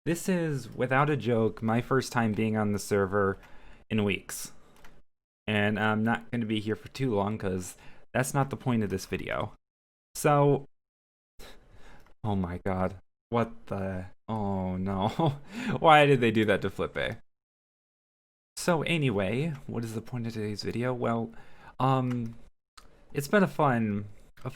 This is, without a joke, my first time being on the server in weeks. And I'm not going to be here for too long because that's not the point of this video. So, oh my god. What the... Oh no. Why did they do that to Flippe? So anyway, what is the point of today's video? Well, um, it's been a fun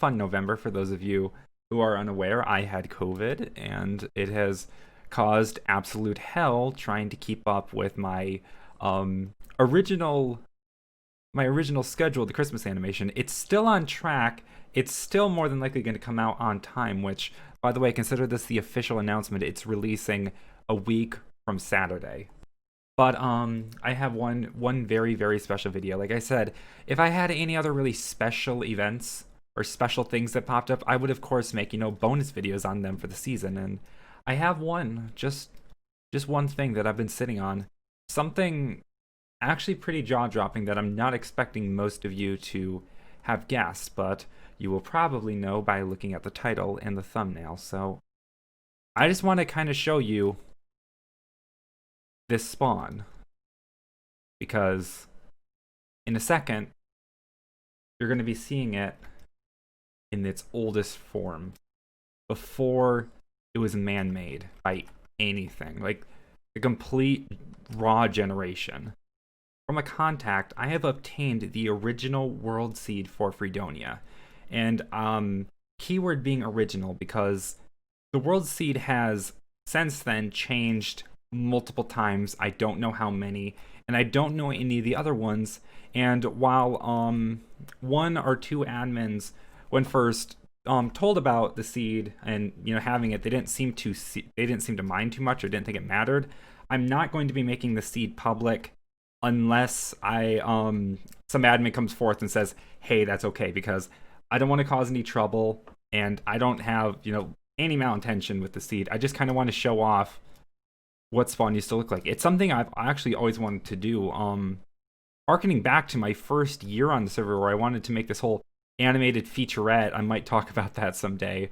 November for those of you who are unaware. I had COVID, and it has caused absolute hell trying to keep up with um original original schedule, the Christmas animation. It's still on track. It's still more than likely going to come out on time, which, by the way, consider this the official announcement. It's releasing a week from Saturday. But I have one very very special video. Like I said, if I had any other really special events or special things that popped up, I would of course make, bonus videos on them for the season. And I have one, just one thing that I've been sitting on. Something actually pretty jaw-dropping that I'm not expecting most of you to have guessed, but you will probably know by looking at the title and the thumbnail. So I just want to kind of show you this spawn, because in a second you're going to be seeing it in its oldest form, before it was man-made by anything, like the complete raw generation. From a contact, I have obtained the original world seed for Freedonia. And keyword being original, because the world seed has since then changed multiple times. I don't know how many, and I don't know any of the other ones. And while one or two admins, when first told about the seed and having it, they didn't seem to mind too much, or didn't think it mattered. I'm not going to be making the seed public unless some admin comes forth and says, hey, that's okay, because I don't want to cause any trouble, and I don't have any malintention with the seed. I just kind of want to show off what spawn used to look like. It's something I've actually always wanted to do, harkening back to my first year on the server, where I wanted to make this whole animated featurette. I might talk about that someday,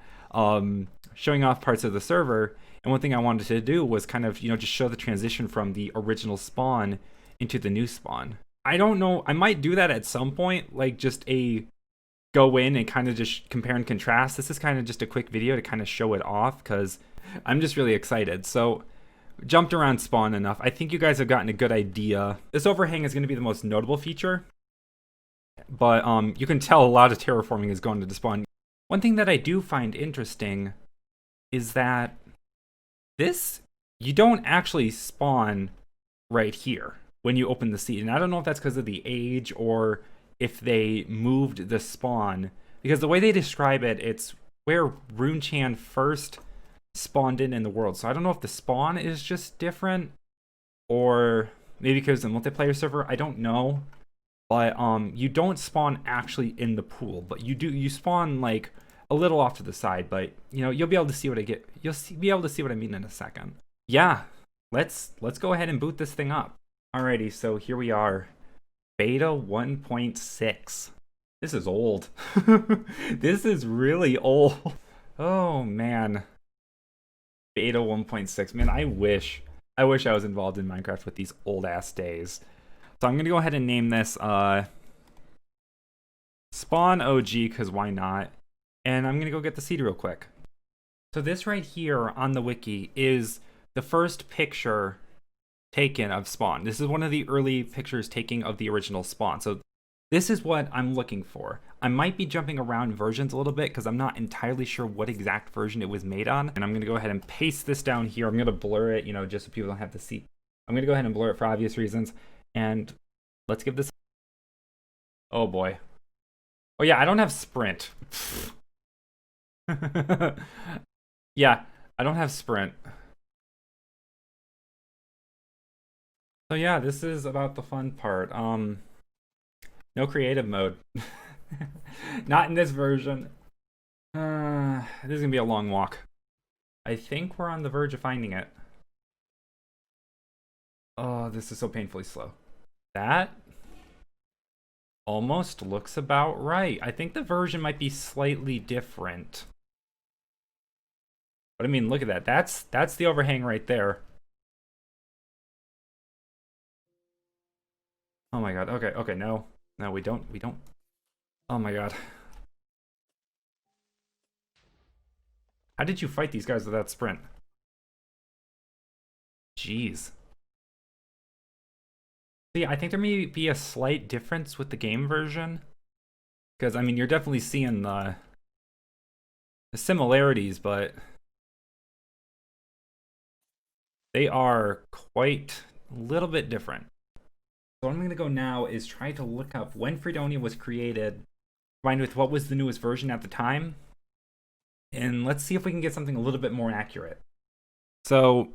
showing off parts of the server. And one thing I wanted to do was kind of just show the transition from the original spawn into the new spawn. I don't know, I might do that at some point, like just a go in and kind of just compare and contrast. This is kind of just a quick video to kind of show it off, because I'm just really excited. So jumped around spawn enough. I think you guys have gotten a good idea. This overhang is going to be the most notable feature, but you can tell a lot of terraforming is going to the spawn. One thing that I do find interesting is that you don't actually spawn right here when you open the seed. And I don't know if that's because of the age, or if they moved the spawn, because the way they describe it, it's where Runechan first spawned in the world. So I don't know if the spawn is just different, or maybe because the multiplayer server, I don't know. But you don't spawn actually in the pool, but you spawn like a little off to the side. But you'll be able to see what I get. Be able to see what I mean in a second. Yeah, let's go ahead and boot this thing up. Alrighty, so here we are, beta 1.6. This is old. This is really old. Oh man, beta 1.6. Man, I wish I was involved in Minecraft with these old ass days. So I'm gonna go ahead and name this Spawn OG, because why not? And I'm gonna go get the seed real quick. So this right here on the wiki is the first picture taken of spawn. This is one of the early pictures taken of the original spawn. So this is what I'm looking for. I might be jumping around versions a little bit, because I'm not entirely sure what exact version it was made on. And I'm gonna go ahead and paste this down here. I'm gonna blur it, just so people don't have to see. I'm gonna go ahead and blur it for obvious reasons. And let's give this... Oh boy. Oh yeah, I don't have sprint. Yeah, I don't have sprint. So yeah, this is about the fun part. No creative mode. Not in this version. This is gonna be a long walk. I think we're on the verge of finding it. Oh, this is so painfully slow. That almost looks about right. I think the version might be slightly different, But I mean, look at that. That's the overhang right there. Oh my god. Okay, okay, no. No, we don't. Oh my god. How did you fight these guys with that sprint? Jeez. See, I think there may be a slight difference with the game version. Because, I mean, you're definitely seeing the similarities, but they are quite a little bit different. So what I'm going to go now is try to look up when Freedonia was created, combined with what was the newest version at the time, and let's see if we can get something a little bit more accurate. So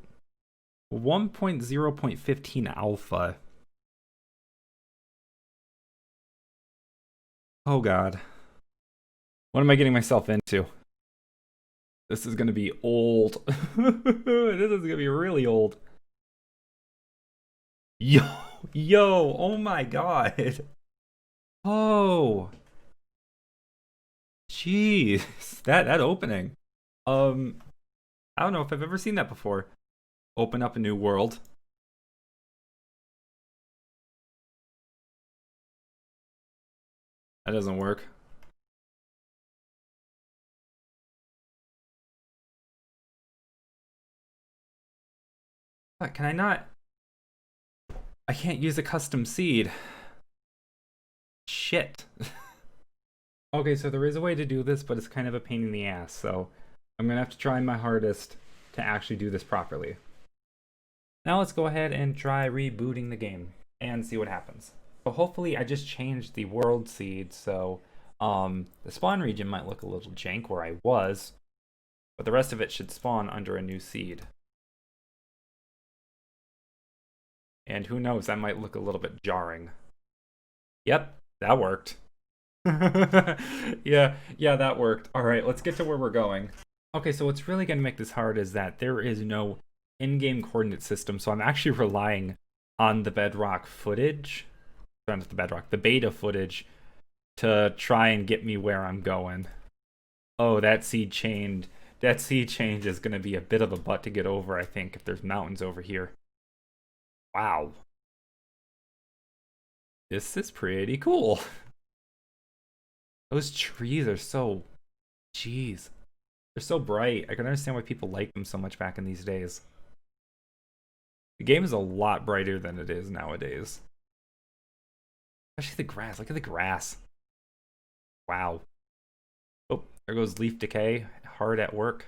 1.0.15 alpha. Oh god. What am I getting myself into? This is gonna be old. This is gonna be really old. Yo, yo, oh my god. Oh. Jeez. That opening. I don't know if I've ever seen that before. Open up a new world. That doesn't work. Can I not? I can't use a custom seed. Shit. Okay, so there is a way to do this, but it's kind of a pain in the ass, so I'm gonna have to try my hardest to actually do this properly. Now let's go ahead and try rebooting the game and see what happens. So hopefully I just changed the world seed, so the spawn region might look a little jank where I was, but the rest of it should spawn under a new seed. And who knows, that might look a little bit jarring. Yep, that worked. yeah, that worked. All right, let's get to where we're going. Okay, so what's really going to make this hard is that there is no in-game coordinate system, so I'm actually relying on the Bedrock footage, not the Bedrock, the beta footage, to try and get me where I'm going. Oh, that seed change is going to be a bit of a butt to get over, I think, if there's mountains over here. Wow. This is pretty cool. Those trees are so... Jeez. They're so bright. I can understand why people like them so much back in these days. The game is a lot brighter than it is nowadays. Especially the grass. Look at the grass. Wow. Oh, there goes leaf decay. Hard at work.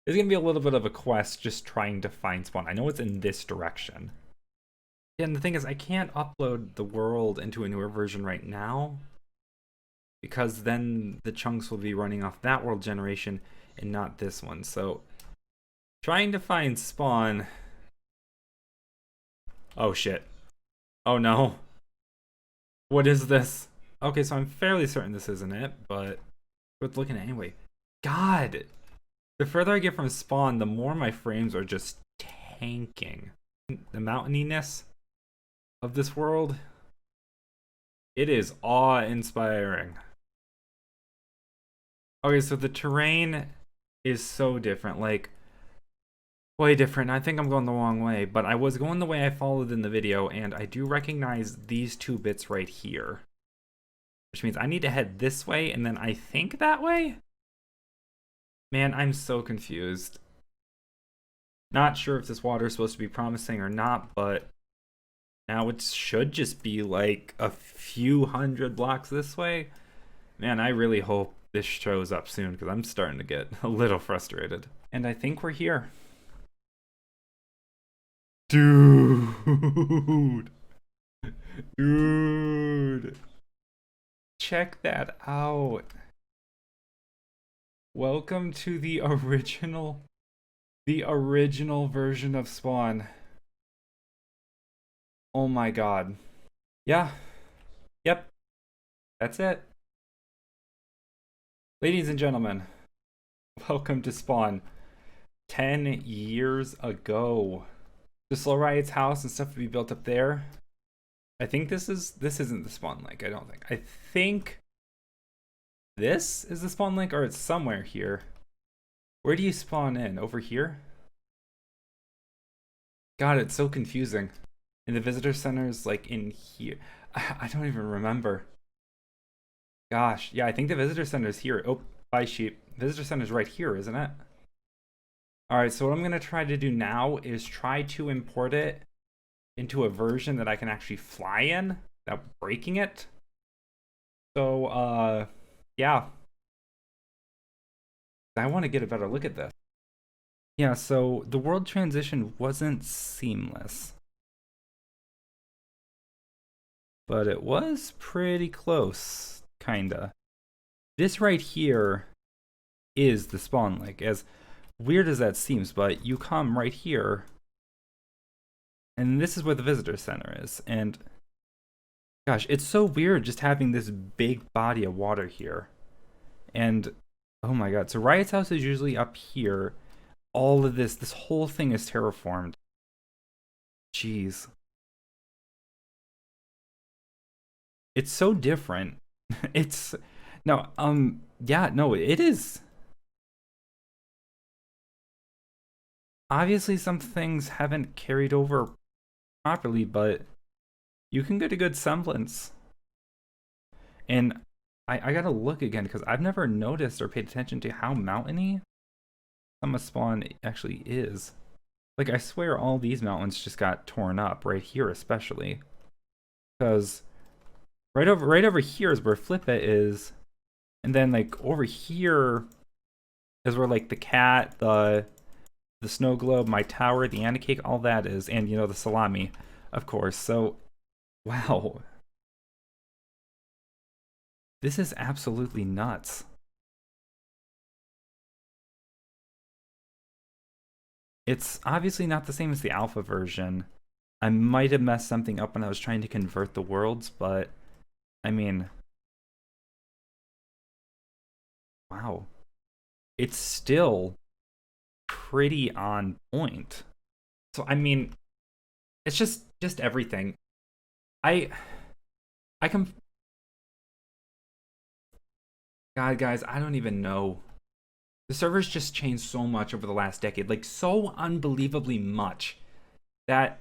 It's going to be a little bit of a quest just trying to find spawn. I know it's in this direction. And the thing is, I can't upload the world into a newer version right now, because then the chunks will be running off that world generation and not this one. So trying to find spawn. Oh shit. Oh no. What is this? Okay, so I'm fairly certain this isn't it, but worth looking at anyway. God. The further I get from spawn, the more my frames are just tanking. The mountaininess of this world, it is awe-inspiring. Okay, so the terrain is so different, like, way different. I think I'm going the wrong way, but I was going the way I followed in the video, and I do recognize these two bits right here. Which means I need to head this way, and then I think that way? Man, I'm so confused. Not sure if this water is supposed to be promising or not, but now it should just be like a few hundred blocks this way. Man, I really hope this shows up soon, because I'm starting to get a little frustrated. And I think we're here. Dude. Dude. Check that out. Welcome to the original version of Spawn. Oh my god. Yeah. Yep. That's it. Ladies and gentlemen, welcome to Spawn. 10 years ago. The Slow Riot's house and stuff would be built up there. I think this isn't the spawn link, I don't think. I think this is the spawn link, or it's somewhere here. Where do you spawn in? Over here? God, it's so confusing. And the visitor center's like in here. I don't even remember. Gosh, yeah, I think the visitor center's here. Oh, bye sheep. Visitor center's right here, isn't it? Alright, so what I'm gonna try to do now is try to import it into a version that I can actually fly in without breaking it. So, yeah. I want to get a better look at this. Yeah, so the world transition wasn't seamless, but it was pretty close, kinda. This right here is the spawn lake, as weird as that seems, but you come right here, and this is where the visitor center is, and gosh, it's so weird just having this big body of water here. And oh my god, so Riot's house is usually up here. All of this whole thing is terraformed. Jeez. It's so different. It's no, yeah, no, it is. Obviously some things haven't carried over properly, but you can get a good semblance. And I gotta look again because I've never noticed or paid attention to how mountainy some of spawn actually is. Like I swear all these mountains just got torn up right here especially. Because right over here is where Flipit is. And then like over here is where like the cat, the snow globe, my tower, the Anacake, all that is, and you know, the salami, of course. So wow. This is absolutely nuts. It's obviously not the same as the alpha version. I might have messed something up when I was trying to convert the worlds, but I mean, wow. It's still pretty on point. So I mean, it's just everything. I I can God guys, I don't even know. The servers just changed so much over the last decade, like so unbelievably much that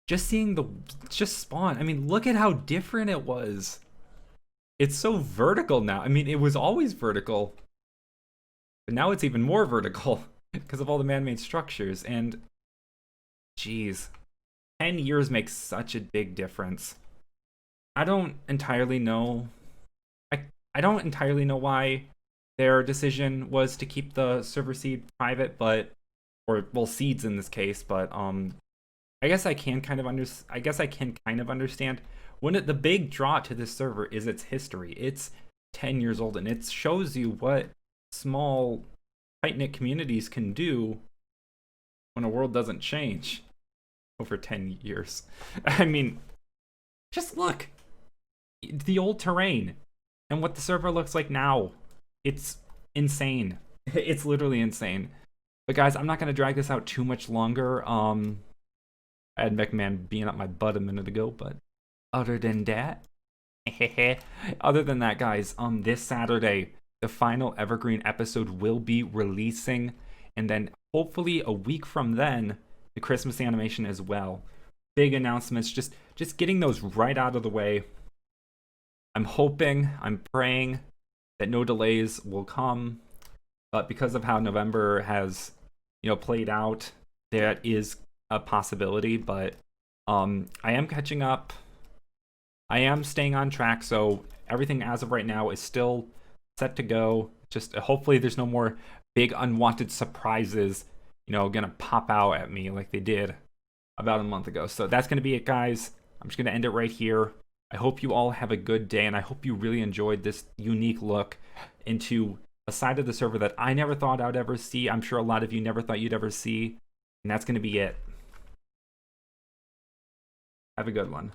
just seeing the just spawn, I mean, look at how different it was. It's so vertical now. I mean, it was always vertical, but now it's even more vertical because of all the man-made structures. And geez, 10 years makes such a big difference. I don't entirely know. I don't entirely know why their decision was to keep the server seed private, but or well, seeds in this case, but I guess I can kind of understand when the big draw to this server is its history. It's 10 years old, and it shows you what small tight-knit communities can do when a world doesn't change over 10 years. I mean, just look. The old terrain and what the server looks like now. It's insane. It's literally insane. But guys, I'm not going to drag this out too much longer. I had McMahon being up my butt a minute ago, but other than that, guys, this Saturday, the final Evergreen episode will be releasing, and then hopefully a week from then, the Christmas animation as well. Big announcements, just getting those right out of the way. I'm hoping, I'm praying that no delays will come, but because of how November has, played out, that is a possibility. But I am catching up. I am staying on track, so everything as of right now is still set to go. Just hopefully there's no more big unwanted surprises, gonna pop out at me like they did about a month ago. So that's gonna be it, guys. I'm just gonna end it right here. I hope you all have a good day, and I hope you really enjoyed this unique look into a side of the server that I never thought I'd ever see. I'm sure a lot of you never thought you'd ever see, and that's going to be it. Have a good one.